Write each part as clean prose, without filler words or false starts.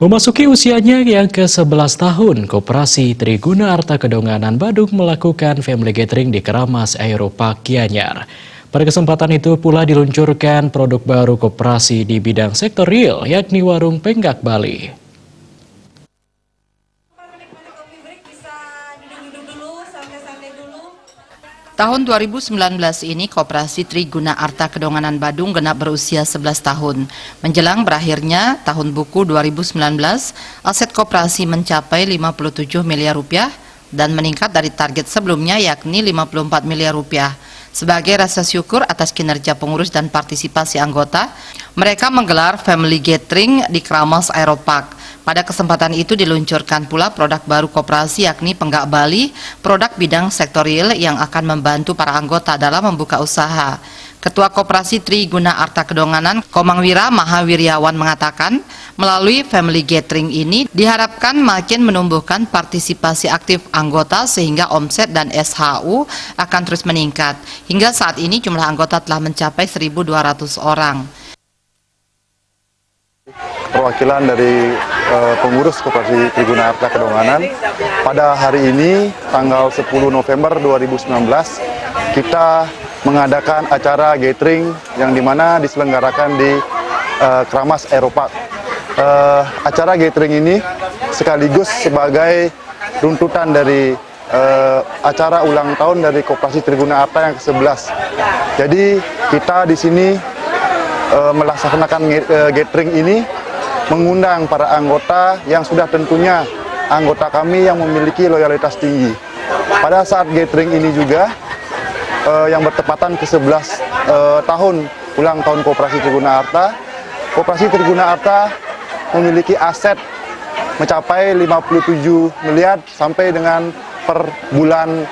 Memasuki usianya yang ke-11 tahun, Koperasi Triguna Arta Kedonganan Badung melakukan family gathering di Keramas Aeropark Gianyar. Pada kesempatan itu pula diluncurkan produk baru koperasi di bidang sektor real, yakni Warung Penggak Bali. Tahun 2019 ini Koperasi Triguna Arta Kedonganan Badung genap berusia 11 tahun. Menjelang berakhirnya tahun buku 2019, aset koperasi mencapai 57 miliar rupiah dan meningkat dari target sebelumnya yakni 54 miliar rupiah. Sebagai rasa syukur atas kinerja pengurus dan partisipasi anggota, mereka menggelar family gathering di Keramas Aeropark. Pada kesempatan itu diluncurkan pula produk baru koperasi yakni Penggak Bali, produk bidang sektor real yang akan membantu para anggota dalam membuka usaha. Ketua Koperasi Triguna Arta Kedonganan, Komangwira Mahawiryawan mengatakan, melalui family gathering ini diharapkan makin menumbuhkan partisipasi aktif anggota sehingga omset dan SHU akan terus meningkat. Hingga saat ini jumlah anggota telah mencapai 1.200 orang. Perwakilan dari pengurus Koperasi Triguna Arta Kedonganan, pada hari ini tanggal 10 November 2019 kita mengadakan acara gathering yang dimana diselenggarakan di Keramas Aeropark. Acara gathering ini sekaligus sebagai runtutan dari acara ulang tahun dari Koperasi Triguna Arta yang ke-11. Jadi kita di sini melaksanakan gathering ini mengundang para anggota yang sudah tentunya anggota kami yang memiliki loyalitas tinggi. Pada saat gathering ini juga yang bertepatan ke-11 tahun ulang tahun Koperasi Triguna Arta, Koperasi Triguna Arta memiliki aset mencapai 57 miliar sampai dengan per bulan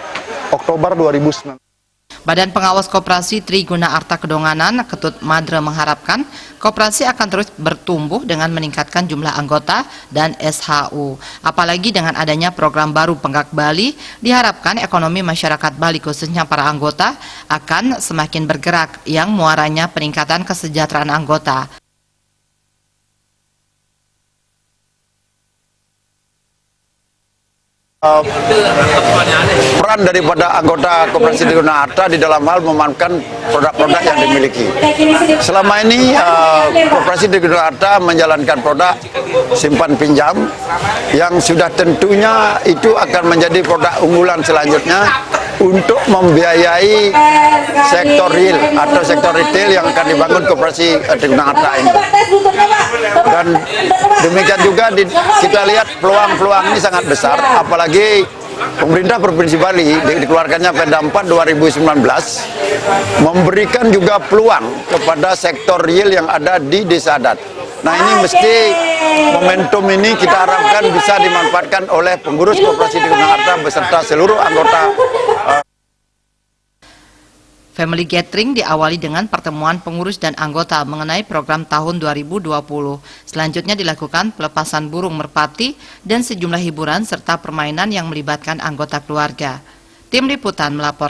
Oktober 2019. Badan Pengawas Koperasi Triguna Arta Kedonganan, Ketut Madre mengharapkan koperasi akan terus bertumbuh dengan meningkatkan jumlah anggota dan SHU. Apalagi dengan adanya program baru Penggak Bali, diharapkan ekonomi masyarakat Bali khususnya para anggota akan semakin bergerak yang muaranya peningkatan kesejahteraan anggota. Peran daripada anggota Koperasi Triguna Arta di dalam hal memamerkan produk-produk yang dimiliki. Selama ini Koperasi Triguna Arta menjalankan produk simpan pinjam yang sudah tentunya itu akan menjadi produk unggulan selanjutnya untuk membiayai sektor real atau sektor retail yang akan dibangun Koperasi Triguna Arta ini. Dan demikian juga kita lihat peluang-peluang ini sangat besar, apalagi pemerintah Provinsi Bali dikeluarkannya Perda 4 2019 memberikan juga peluang kepada sektor real yang ada di desa adat. Nah, ini mesti momentum ini kita harapkan bisa dimanfaatkan oleh pengurus Koperasi Triguna Arta beserta seluruh anggota. Family gathering diawali dengan pertemuan pengurus dan anggota mengenai program tahun 2020. Selanjutnya dilakukan pelepasan burung merpati dan sejumlah hiburan serta permainan yang melibatkan anggota keluarga. Tim Liputan melapor.